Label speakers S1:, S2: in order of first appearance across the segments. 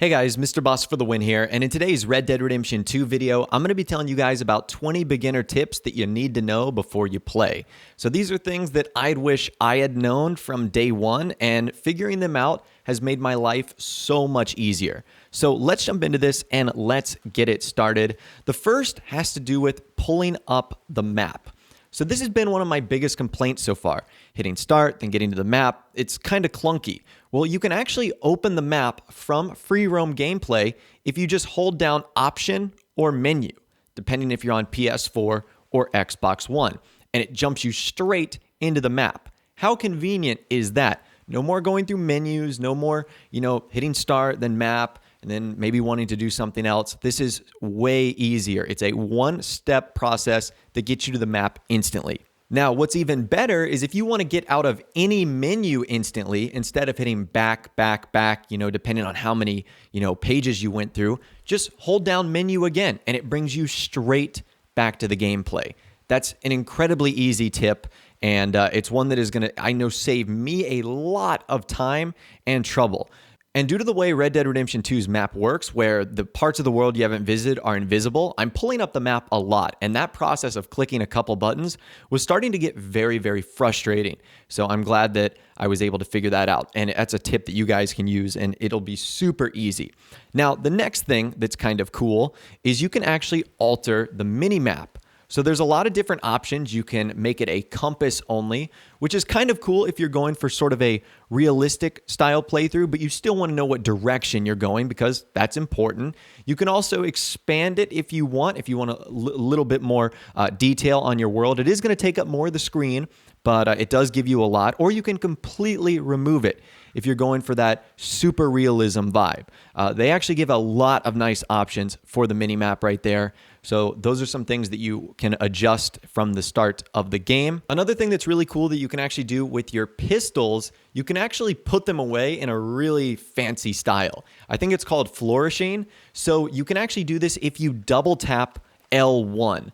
S1: Hey guys, Mr. Boss for the win here, and in today's Red Dead Redemption 2 video, I'm going to be telling you guys about 20 beginner tips that you need to know before you play. So these are things that I'd wish I had known from day one, and figuring them out has made my life so much easier. So let's jump into this and let's get it started. The first has to do with pulling up the map. So this has been one of my biggest complaints so far. Hitting start, then getting to the map, it's kind of clunky. Well, you can actually open the map from free roam gameplay if you just hold down Option or Menu, depending if you're on PS4 or Xbox One, and it jumps you straight into the map. How convenient is that? No more going through menus, no more, hitting start, then map, and then maybe wanting to do something else. This is way easier. It's a one-step process that gets you to the map instantly. Now, what's even better is if you want to get out of any menu instantly, instead of hitting back, depending on how many, pages you went through, just hold down menu again, and it brings you straight back to the gameplay. That's an incredibly easy tip, and it's one that is going to, I know, save me a lot of time and trouble. And due to the way Red Dead Redemption 2's map works, where the parts of the world you haven't visited are invisible, I'm pulling up the map a lot. And that process of clicking a couple buttons was starting to get very, very frustrating. So I'm glad that I was able to figure that out. And that's a tip that you guys can use, and it'll be super easy. Now, the next thing that's kind of cool is you can actually alter the mini-map. So there's a lot of different options. You can make it a compass only, which is kind of cool if you're going for sort of a realistic style playthrough, but you still want to know what direction you're going because that's important. You can also expand it if you want a little bit more detail on your world. It is going to take up more of the screen, but it does give you a lot, or you can completely remove it if you're going for that super realism vibe. They actually give a lot of nice options for the mini-map right there. So those are some things that you can adjust from the start of the game. Another thing that's really cool that you can actually do with your pistols, you can actually put them away in a really fancy style. I think it's called flourishing. So you can actually do this if you double tap L1.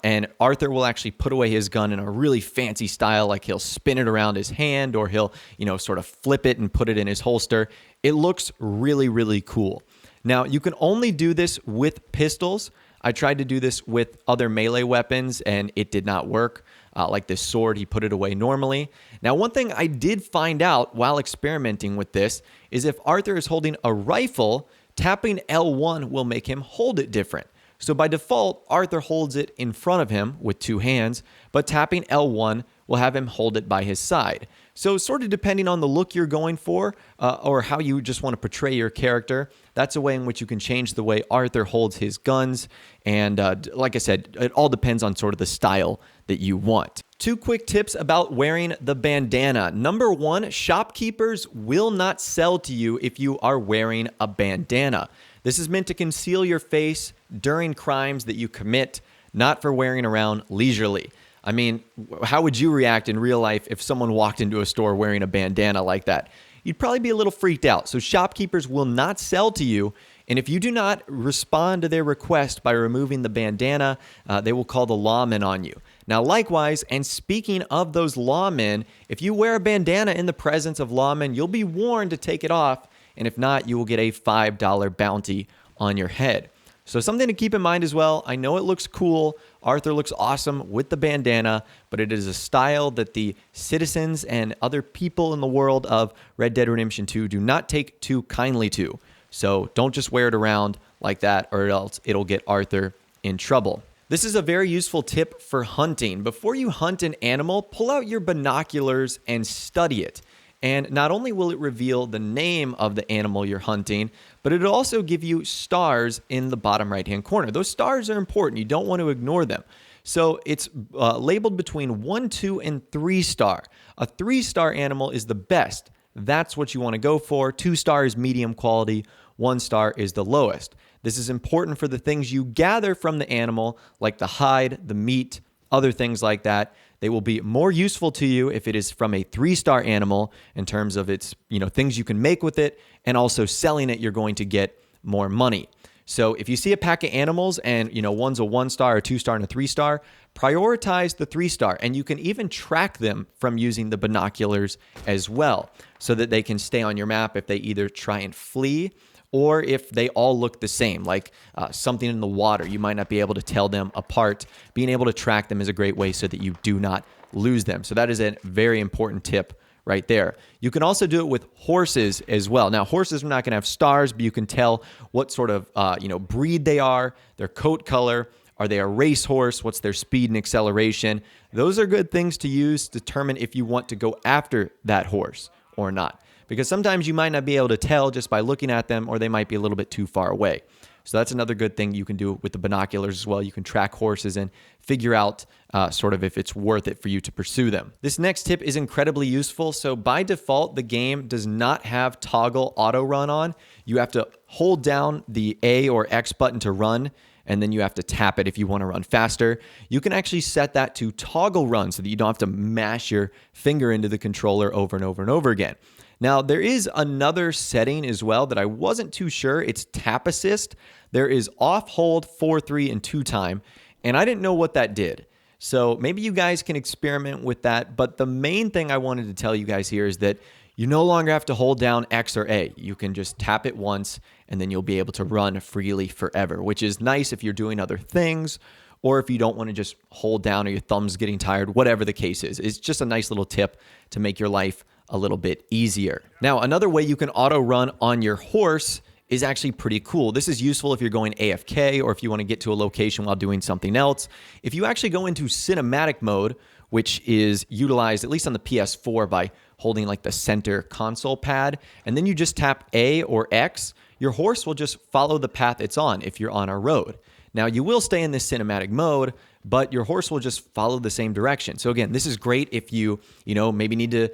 S1: And Arthur will actually put away his gun in a really fancy style, like he'll spin it around his hand or he'll, sort of flip it and put it in his holster. It looks really, really cool. Now, you can only do this with pistols. I tried to do this with other melee weapons and it did not work. Like this sword, he put it away normally. Now, one thing I did find out while experimenting with this is if Arthur is holding a rifle, tapping L1 will make him hold it different. So by default, Arthur holds it in front of him with two hands, but tapping L1 will have him hold it by his side. So sort of depending on the look you're going for or how you just want to portray your character, that's a way in which you can change the way Arthur holds his guns. And like I said, it all depends on sort of the style that you want. Two quick tips about wearing the bandana. Number one, shopkeepers will not sell to you if you are wearing a bandana. This is meant to conceal your face during crimes that you commit, not for wearing around leisurely. I mean, how would you react in real life if someone walked into a store wearing a bandana like that? You'd probably be a little freaked out. So shopkeepers will not sell to you. And if you do not respond to their request by removing the bandana, they will call the lawmen on you. Now, likewise, and speaking of those lawmen, if you wear a bandana in the presence of lawmen, you'll be warned to take it off. And if not, you will get a $5 bounty on your head. So something to keep in mind as well. I know it looks cool. Arthur looks awesome with the bandana, but it is a style that the citizens and other people in the world of Red Dead Redemption 2 do not take too kindly to. So don't just wear it around like that or else it'll get Arthur in trouble. This is a very useful tip for hunting. Before you hunt an animal, pull out your binoculars and study it. And not only will it reveal the name of the animal you're hunting, but it'll also give you stars in the bottom right-hand corner. Those stars are important. You don't want to ignore them. So it's labeled between 1, 2, and 3 star. A 3-star animal is the best. That's what you want to go for. 2 star is medium quality. 1 star is the lowest. This is important for the things you gather from the animal, like the hide, the meat, other things like that. They will be more useful to you if it is from a 3-star animal in terms of its, things you can make with it, and also selling it, you're going to get more money. So if you see a pack of animals and, one's a 1-star, a 2-star, and a 3-star, prioritize the 3-star. And you can even track them from using the binoculars as well so that they can stay on your map if they either try and flee or if they all look the same, like something in the water. You might not be able to tell them apart. Being able to track them is a great way so that you do not lose them. So that is a very important tip right there. You can also do it with horses as well. Now, horses are not going to have stars, but you can tell what sort of breed they are, their coat color. Are they a racehorse? What's their speed and acceleration? Those are good things to use to determine if you want to go after that horse or not. Because sometimes you might not be able to tell just by looking at them, or they might be a little bit too far away. So that's another good thing you can do with the binoculars as well. You can track horses and figure out sort of if it's worth it for you to pursue them. This next tip is incredibly useful. So by default, the game does not have toggle auto run on. You have to hold down the A or X button to run, and then you have to tap it if you want to run faster. You can actually set that to toggle run so that you don't have to mash your finger into the controller over and over and over again. Now, there is another setting as well that I wasn't too sure. It's tap assist. There is off, hold, 4, 3, and 2 time, and I didn't know what that did. So maybe you guys can experiment with that, but the main thing I wanted to tell you guys here is that you no longer have to hold down X or A. You can just tap it once, and then you'll be able to run freely forever, which is nice if you're doing other things, or if you don't want to just hold down or your thumb's getting tired, whatever the case is. It's just a nice little tip to make your life a little bit easier. Now, another way you can auto run on your horse is actually pretty cool. This is useful if you're going AFK or if you want to get to a location while doing something else. If you actually go into cinematic mode, which is utilized at least on the PS4 by holding like the center console pad, and then you just tap A or X, your horse will just follow the path it's on if you're on a road. Now, you will stay in this cinematic mode, but your horse will just follow the same direction. So again, this is great if you maybe need to,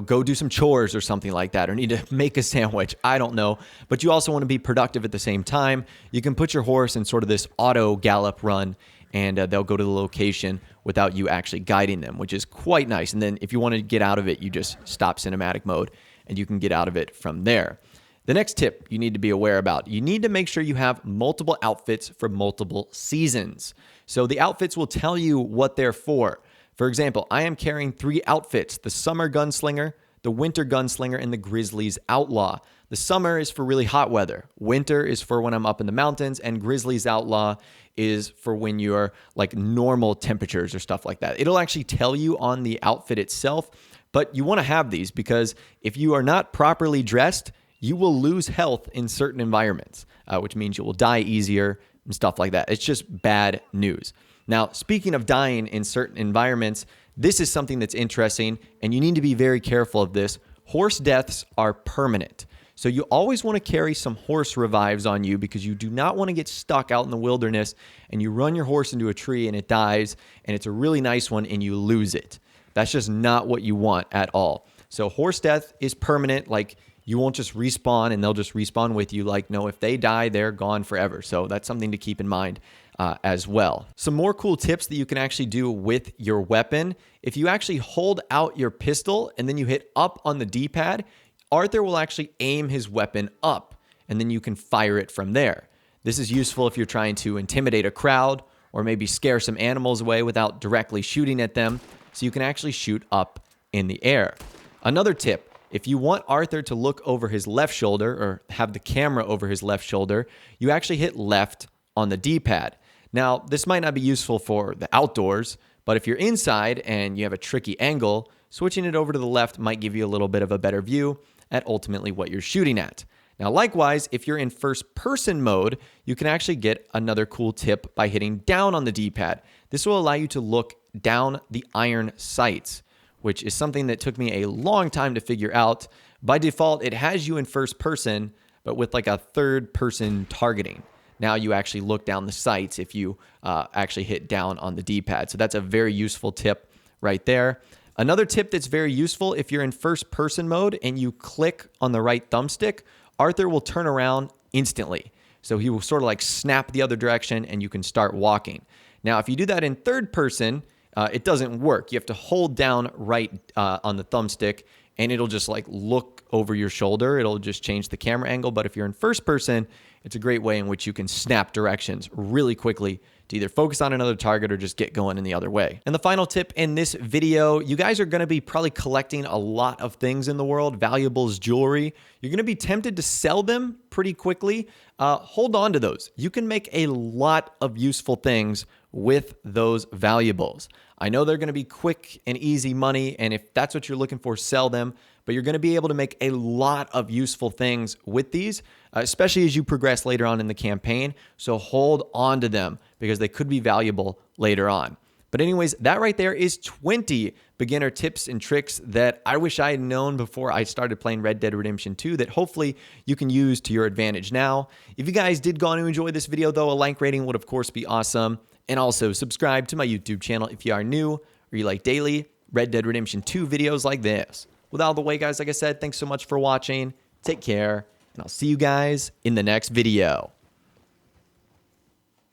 S1: go do some chores or something like that, or need to make a sandwich. I don't know. But you also want to be productive at the same time. You can put your horse in sort of this auto gallop run, and they'll go to the location without you actually guiding them, which is quite nice. And then if you want to get out of it, you just stop cinematic mode, and you can get out of it from there. The next tip you need to be aware about, you need to make sure you have multiple outfits for multiple seasons. So the outfits will tell you what they're for. For example, I am carrying 3 outfits: the Summer Gunslinger, the Winter Gunslinger, and the Grizzlies Outlaw. The summer is for really hot weather. Winter is for when I'm up in the mountains, and Grizzlies Outlaw is for when you're like normal temperatures or stuff like that. It'll actually tell you on the outfit itself, but you want to have these because if you are not properly dressed, you will lose health in certain environments, which means you will die easier and stuff like that. It's just bad news. Now, speaking of dying in certain environments, this is something that's interesting, and you need to be very careful of this. Horse deaths are permanent. So you always want to carry some horse revives on you because you do not want to get stuck out in the wilderness and you run your horse into a tree and it dies, and it's a really nice one and you lose it. That's just not what you want at all. So horse death is permanent. Like, you won't just respawn and they'll just respawn with you. Like, no, if they die, they're gone forever. So that's something to keep in mind as well. Some more cool tips that you can actually do with your weapon. If you actually hold out your pistol and then you hit up on the D-pad, Arthur will actually aim his weapon up, and then you can fire it from there. This is useful if you're trying to intimidate a crowd or maybe scare some animals away without directly shooting at them. So you can actually shoot up in the air. Another tip, if you want Arthur to look over his left shoulder or have the camera over his left shoulder, you actually hit left on the D-pad. Now, this might not be useful for the outdoors, but if you're inside and you have a tricky angle, switching it over to the left might give you a little bit of a better view at ultimately what you're shooting at. Now, likewise, if you're in first-person mode, you can actually get another cool tip by hitting down on the D-pad. This will allow you to look down the iron sights, which is something that took me a long time to figure out. By default, it has you in first person, but with like a third person targeting. Now you actually look down the sights if you actually hit down on the D-pad. So that's a very useful tip right there. Another tip that's very useful, if you're in first person mode and you click on the right thumbstick, Arthur will turn around instantly. So he will sort of like snap the other direction and you can start walking. Now, if you do that in third person, it doesn't work. You have to hold down right on the thumbstick and it'll just like look over your shoulder. It'll just change the camera angle. But if you're in first person, it's a great way in which you can snap directions really quickly to either focus on another target or just get going in the other way. And the final tip in this video, you guys are going to be probably collecting a lot of things in the world, valuables, jewelry. You're going to be tempted to sell them pretty quickly. Hold on to those. You can make a lot of useful things with those valuables. I know they're going to be quick and easy money, and if that's what you're looking for, sell them. But you're going to be able to make a lot of useful things with these, especially as you progress later on in the campaign. So hold on to them because they could be valuable later on. But anyways, that right there is 20 beginner tips and tricks that I wish I had known before I started playing Red Dead Redemption 2 that hopefully you can use to your advantage now. If you guys did go on to enjoy this video though, a like rating would of course be awesome. And also subscribe to my YouTube channel if you are new or you like daily Red Dead Redemption 2 videos like this. With all the way, guys, like I said, thanks so much for watching. Take care, and I'll see you guys in the next video.